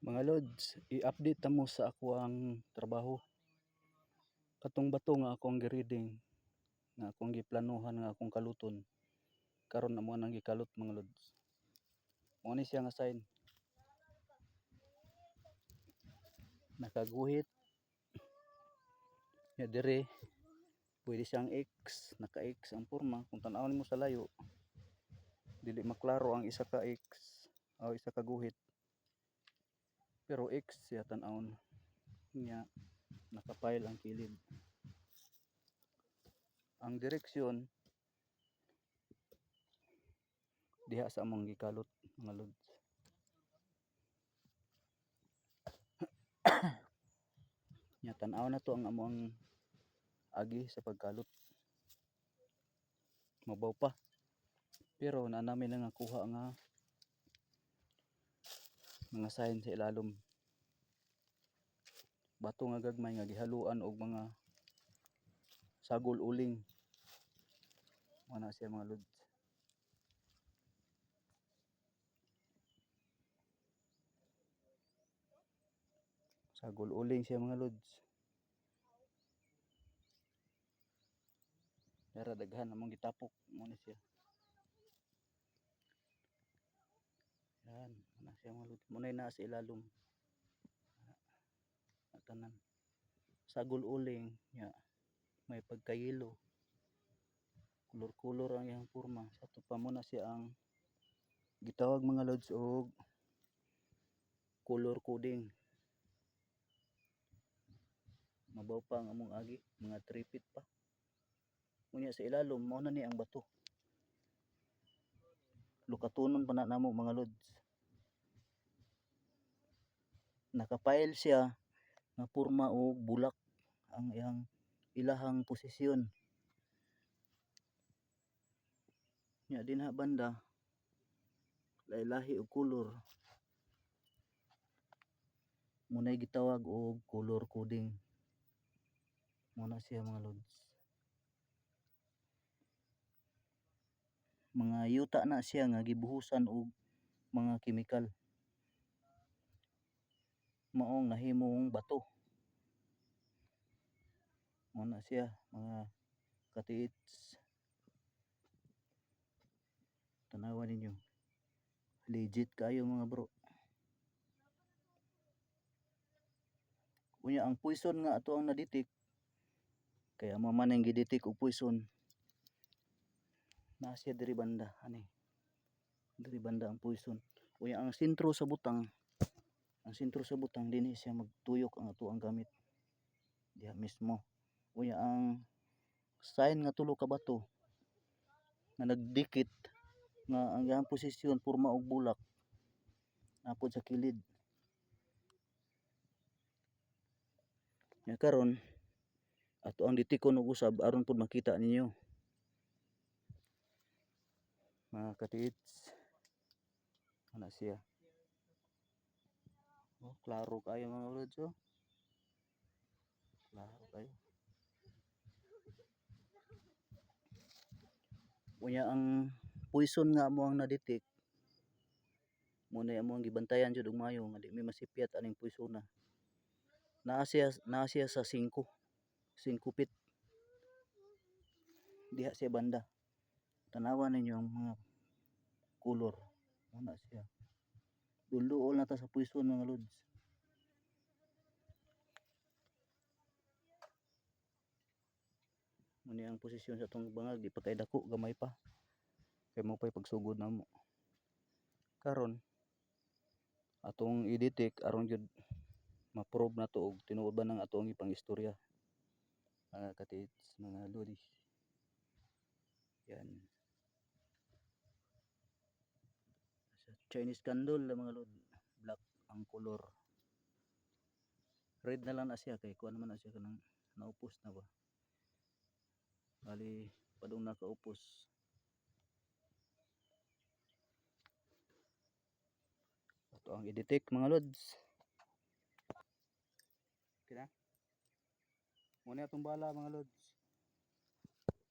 Mga lods, i-update ta mo sa ako ang trabaho. Katong bato nga akong gi-reading, nga akong giplanuhan nga akong kaluton. Karon amo nang gikalot mga lods. Mo ni siya nga sign. Nakaguhit. Ya dire pwede siyang X, naka-X ang porma kung tan-aw nimo sa layo. Dili maklaro ang isa ka X o isa ka guhit. Pero X siya tan-awon niya nakapile ang kilid. Ang direksyon diha sa among gikalot mga lods. Nya tan-aw na to ang among agi sa pagkalot. Mabaw pa. Pero na namin lang nakuha nga mga sign sa ilalom. Bato nga gagmay nga gihaluan og mga sagol uling. Ana siya mga lods. Sagol uling siya mga lods. Dara daghan among gitapok mo na siya. Yan, ana siya mga lods. Munay na sa ilalom. Tanan. Sagol uling nya may pagkayelo. Kulor-kulor ang iyang porma. Sa to pa mo na siya ang gitawag mga lods og color coding. Mabaw pa ang among agi, mga 3 feet pa. Unya sa ilalom mao na ni ang bato. Lukatunon pa na namo mga lods. Nakapile siya nga porma og bulak ang iyang ilahang posisyon. Nya dinha banda lahi-lahi og color. Munay gitawag og color coding. Muna siya mga lods. Mga yuta na siya nga gibuhusan og mga kemikal. Maong nahimong bato. Muna siya mga katiits. Tanawan ninyo. Legit kayo mga bro. Unya ang poison nga ato ang na-detect kaya maman ang gi-detect og poison. Na siya diri banda ani. Diri banda ang poison. Unya ang sentro sa butang dinhi siya magtuyok ang ato ang gamit. Diha mismo. Unya ang sign nga tulo ka bato nga nagdikit nga ang iyang posisyon porma og bulak napod sa kilid. Nya karon ato ang detekon og usab aron pud makita ninyo. Mga katiits. Ana siya. Oh, klaro kayo mga lods oh. Klaro kayo. Unya ang poison nga mo ang na-detect mo na amo ang gibantayan jud og maayo nga di mi masipyat aning poisona. Naa siya sa 5 feet. Diha siya banda. Tanawan ninyo ang mga color. Ana siya. Dulduol na ta sa poison mga lods. Muni ang posisyon sa atong bangag di pa kay dako, gamay pa. Kay mo pay pagsugod namo. Karon atong i-detect aron jud ma-prove na to og tinuod ba nang atong ipang istorya. Mga katiits, mga lodi. Yan. Chinese candle mga lod. Black ang color. Red na lang na siya kay kuan man na siya kanang naupos na ba. Bali padung nakaupos. Ito ang i-detect mga lods. Okay na? Muna itong bala mga lods.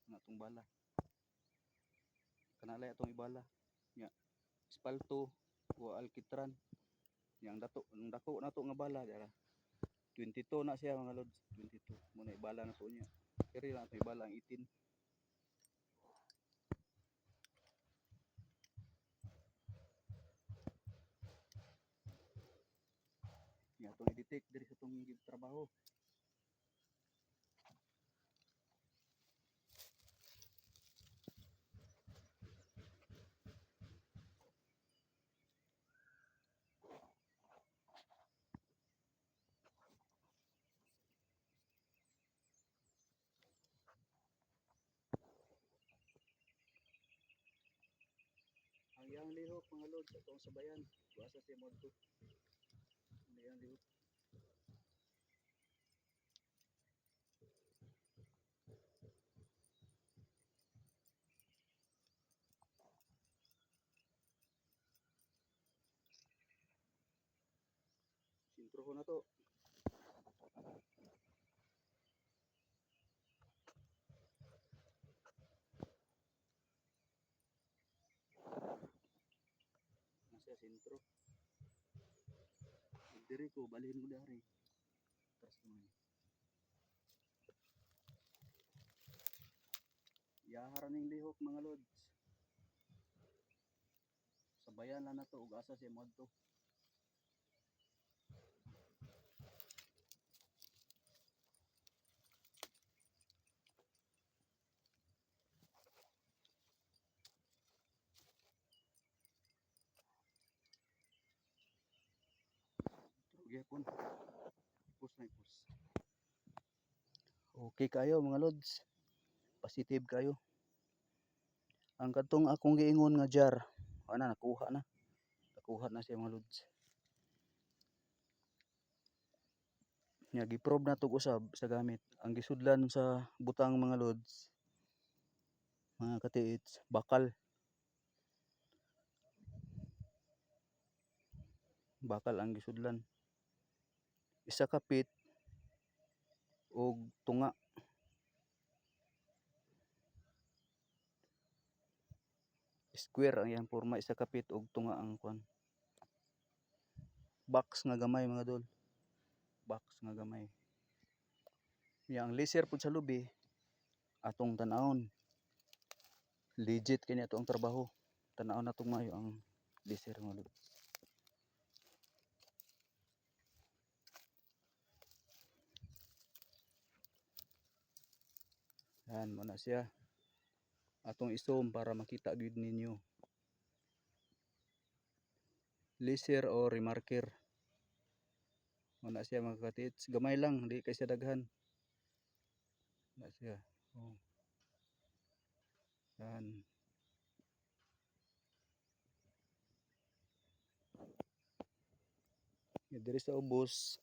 Muna itong bala. Kanalay itong ibala. Nya. Espalto o alkitran. Yang dako na to nga bala dara. 22 na siya mga lods, 22. Muna ibala na to niya. Kiri na to ibala ang 18. Nga itong i-detect diri sa itong trabaho. Ang iyang lihok mga lods sa itong sabayan. Basa siya mo ito. Ang iyang lihok. Sintro ko na to. Nasa sintro. Diri ko, balhin mo dari. Tapos naman. Yahara ning lihok mga lods. Sabayan lang na to, ug asa siya mo ito. Gyapon. Ipos na ipos. Okay kayo mga lods. Positive kayo. Ang katong akong giingon nga jar, ana nakuha na. Nakuha na siya mga lods. Nya giprobe na tog usab sa gamit. Ang gisudlan sa butang mga lods, mga katiits, bakal. Bakal ang gisudlan. Isa ka pit og tunga. Square ang iyang porma, isa ka pit og tunga ang kwan. Box nga gamay mga dol. Box nga gamay. Yang laser pud sa lubi atong tan-awon. Legit kini ato ang trabaho. Tan-awon natong maayo ang laser mga dol. Yan mo na siya. Atong isom para makita gyud ninyo. Laser o remarker. Mo na siya mga katits. Gamay lang, di kay siya daghan. Na siya. Oh. Yan. Diri sa ubos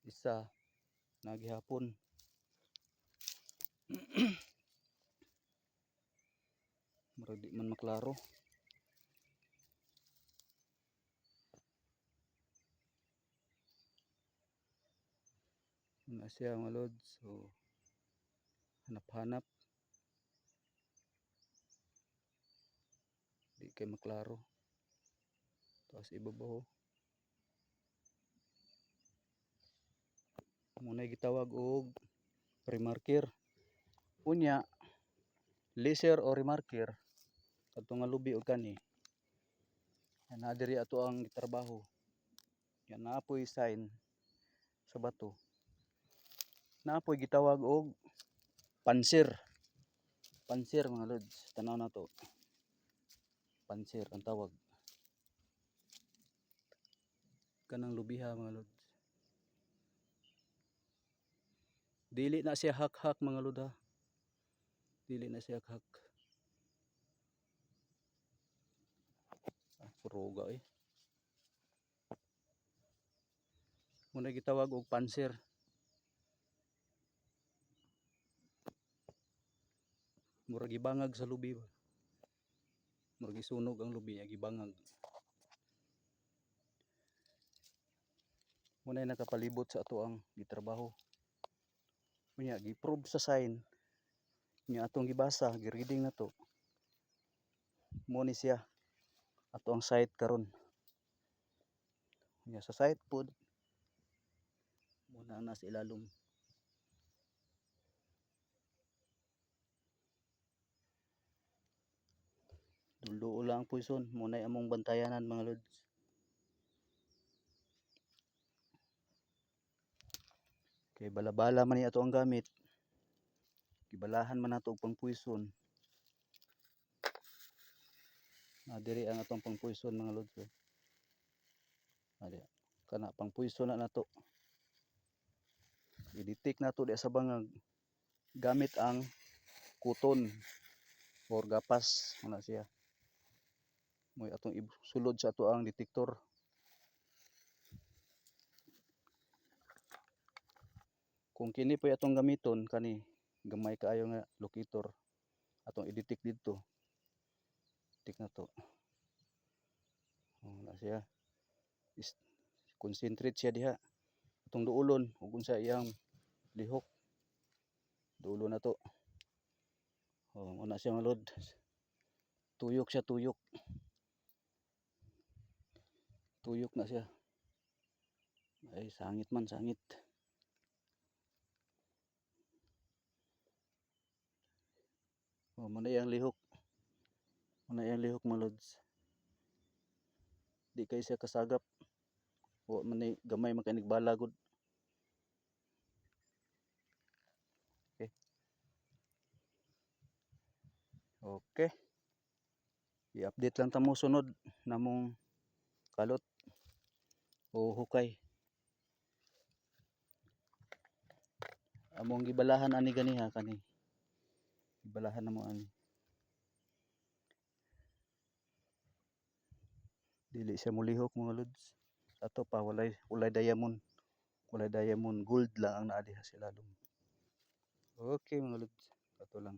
isa nagihapon. Murag di man maklaro. Na siya mga lods. So hanap-hanap. Di kay maklaro. Tapos ibabaw. Muna gitawag og remarker. Unya laser o remarker kadto nga lubi og kani. Yan na diri ato ang trabaho. Yan naapoy sign sa bato. Naapoy gitawag og panser. Panser mga lods. Tanaw na to. Panser ang tawag. Kanang lubiha mga lods. Dili na siya hak-hak mga lods ha. Dili na siya hak-hak. Puruga eh. Muna gitawag og panser. Murag gibangag sa lubi ba. Murag gisunog ang lubi niya gibangag. Muna nakapalibot sa ato ang gitrabaho. Unya giprove sa sign. Nya atong gibasa, gi-reading na to. Mo ni siya ato ang site karon. Ya sa site pod muna na sa ilalom. Dulduo lang ang puison muna among bantayanan mga lods. Kay bala-bala man ni ato ang gamit. Gibalahan man nato og pangpuison. Diri ang atong pangpuison mga lods. Kana pangpuison na nato. I-detect nato di sa bangag gamit ang kuton or gapas ana siya. Moy atong isulod sa ato ang detektor. Kung kini po atong gamiton kani gamay kaayo nga locator atong i-detect didto. Detect nato. Na siya. Concentrate siya diha. Atong duolon ug unsa iyang lihok. Duolon nato. Una siya mga lod. Tuyok siya, tuyok. Tuyok na siya. Ay sangit man, sangit. Muna iyang lihok. Muna iyang lihok mga lods. Di kay siya kasagap. O man gamay man kay nigbala gud. Okay. Okay. I-update lang ta mo sunod namong kalot o hukay. Among gibalahan ani ganiha kani. Gibalahan namo ani. Dili siya mulihok mga lods. Ato pa walay diamond. Walay diamond, gold lang ang naa diha sa ilalom. Okay mga lods. Ato lang.